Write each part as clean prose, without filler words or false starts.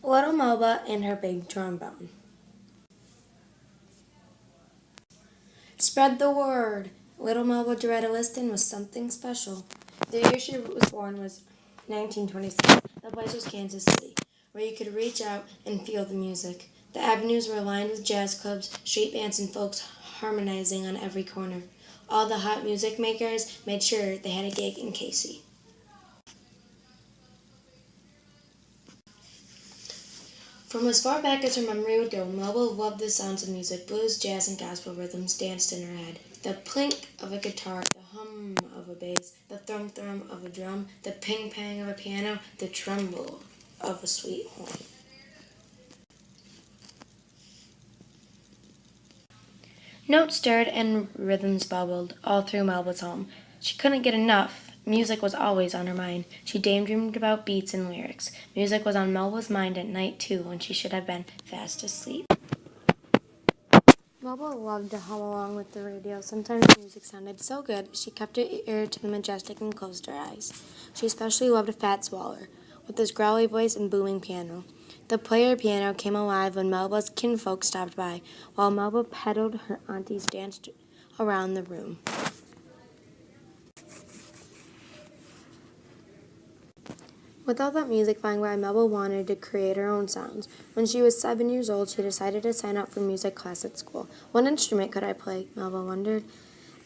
Little Melba and her big trombone. Spread the word. Little Melba Doretta Liston was something special. The year she was born was 1927. The place was Kansas City, where you could reach out and feel the music. The avenues were lined with jazz clubs, street bands, and folks harmonizing on every corner. All the hot music makers made sure they had a gig in Casey. From as far back as her memory would go, Melba loved the sounds of music. Blues, jazz, and gospel rhythms danced in her head. The plink of a guitar, the hum of a bass, the thrum-thrum of a drum, the ping-pang of a piano, the tremble of a sweet horn. Notes stirred and rhythms bubbled all through Melba's home. She couldn't get enough. Music was always on her mind. She daydreamed about beats and lyrics. Music was on Melba's mind at night, too, when she should have been fast asleep. Melba loved to hum along with the radio. Sometimes the music sounded so good, she kept her ear to the majestic and closed her eyes. She especially loved Fats Waller, with his growly voice and booming piano. The player piano came alive when Melba's kinfolk stopped by, while Melba pedaled her aunties danced around the room. With all that music flying by, Melba wanted to create her own sounds. When she was 7 years old, she decided to sign up for music class at school. What instrument could I play? Melba wondered.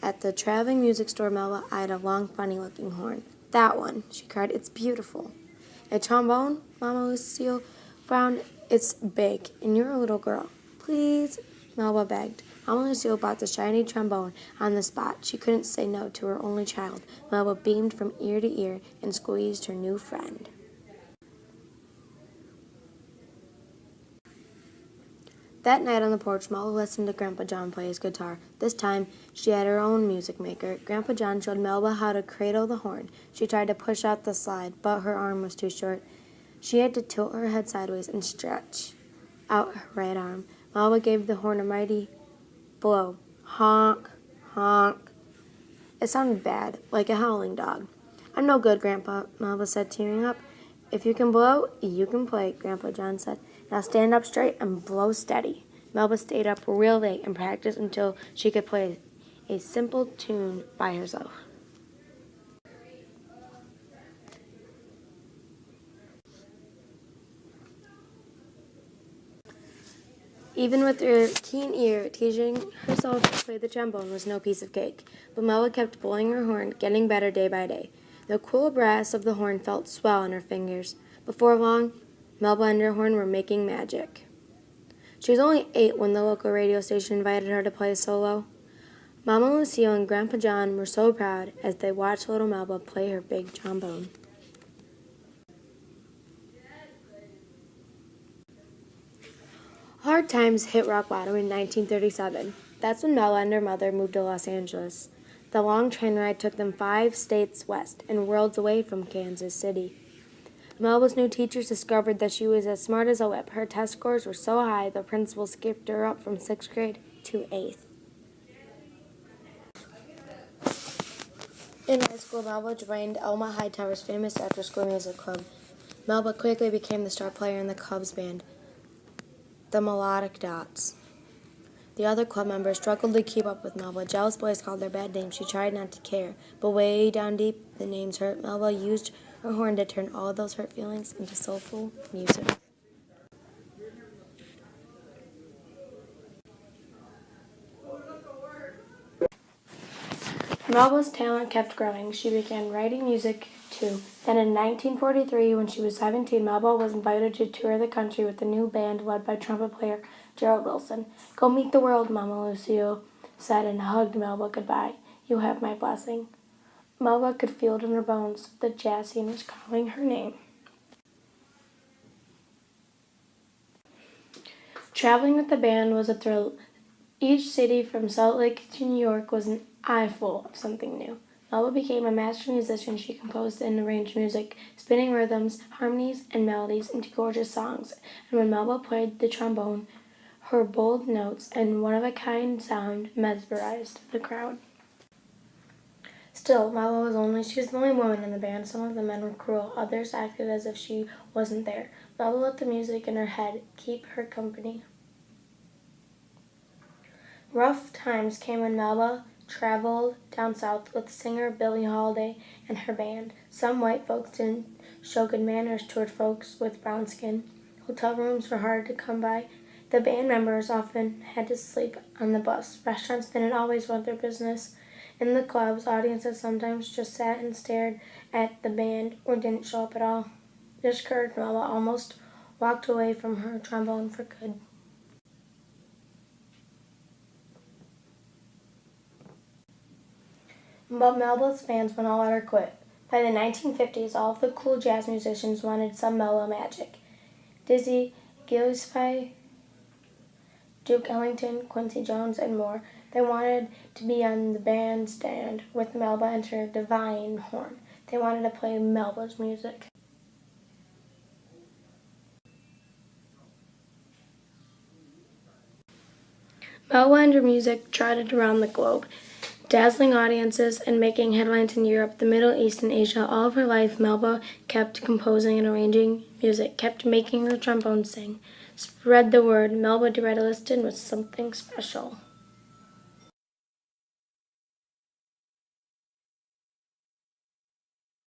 At the traveling music store, Melba eyed a long, funny-looking horn. That one, she cried. It's beautiful. A trombone? Mama Lucille frowned. It's big, and you're a little girl. Please, Melba begged. Mama Lucille bought the shiny trombone on the spot. She couldn't say no to her only child. Melba beamed from ear to ear and squeezed her new friend. That night on the porch, Melba listened to Grandpa John play his guitar. This time, she had her own music maker. Grandpa John showed Melba how to cradle the horn. She tried to push out the slide, but her arm was too short. She had to tilt her head sideways and stretch out her right arm. Melba gave the horn a mighty blow. Honk, honk. It sounded bad, like a howling dog. I'm no good, Grandpa, Melba said, tearing up. If you can blow, you can play, Grandpa John said. Now stand up straight and blow steady. Melba stayed up real late and practiced until she could play a simple tune by herself. Even with her keen ear, teaching herself to play the trombone was no piece of cake. But Melba kept blowing her horn, getting better day by day. The cool brass of the horn felt swell in her fingers. Before long, Melba and her horn were making magic. She was only 8 when the local radio station invited her to play a solo. Mama Lucille and Grandpa John were so proud as they watched little Melba play her big trombone. Hard times hit rock bottom in 1937. That's when Melba and her mother moved to Los Angeles. The long train ride took them 5 states west and worlds away from Kansas City. Melba's new teachers discovered that she was as smart as a whip. Her test scores were so high, the principal skipped her up from 6th grade to 8th. In high school, Melba joined Elma Hightower's famous after-school music club. Melba quickly became the star player in the club's band, the Melodic Dots. The other club members struggled to keep up with Melba. Jealous boys called her bad names. She tried not to care, but way down deep, the names hurt. Melba used her horn to turn all those hurt feelings into soulful music. Melba's talent kept growing. She began writing music, too. Then in 1943, when she was 17, Melba was invited to tour the country with a new band led by trumpet player Gerald Wilson. Go meet the world, Mama Lucille said and hugged Melba goodbye. You have my blessing. Melba could feel it in her bones. The jazz scene was calling her name. Traveling with the band was a thrill. Each city from Salt Lake to New York was an eyeful of something new. Melba became a master musician. She composed and arranged music, spinning rhythms, harmonies, and melodies into gorgeous songs. And when Melba played the trombone, her bold notes and one-of-a-kind sound mesmerized the crowd. Still, Melba was only she was the only woman in the band. Some of the men were cruel, others acted as if she wasn't there. Melba let the music in her head keep her company. Rough times came when Melba traveled down south with singer Billie Holiday and her band. Some white folks didn't show good manners toward folks with brown skin. Hotel rooms were hard to come by. The band members often had to sleep on the bus. Restaurants didn't always want their business. In the clubs, audiences sometimes just sat and stared at the band or didn't show up at all. Discouraged, Melba almost walked away from her trombone for good. But Melba's fans wouldn't let her quit. By the 1950s, all of the cool jazz musicians wanted some Melba magic. Dizzy Gillespie, Duke Ellington, Quincy Jones, and more. They wanted to be on the bandstand with Melba and her divine horn. They wanted to play Melba's music. Melba and her music trotted around the globe, dazzling audiences and making headlines in Europe, the Middle East, and Asia. All of her life, Melba kept composing and arranging music, kept making her trombone sing. Spread the word. Melba DeRetta Liston was something special.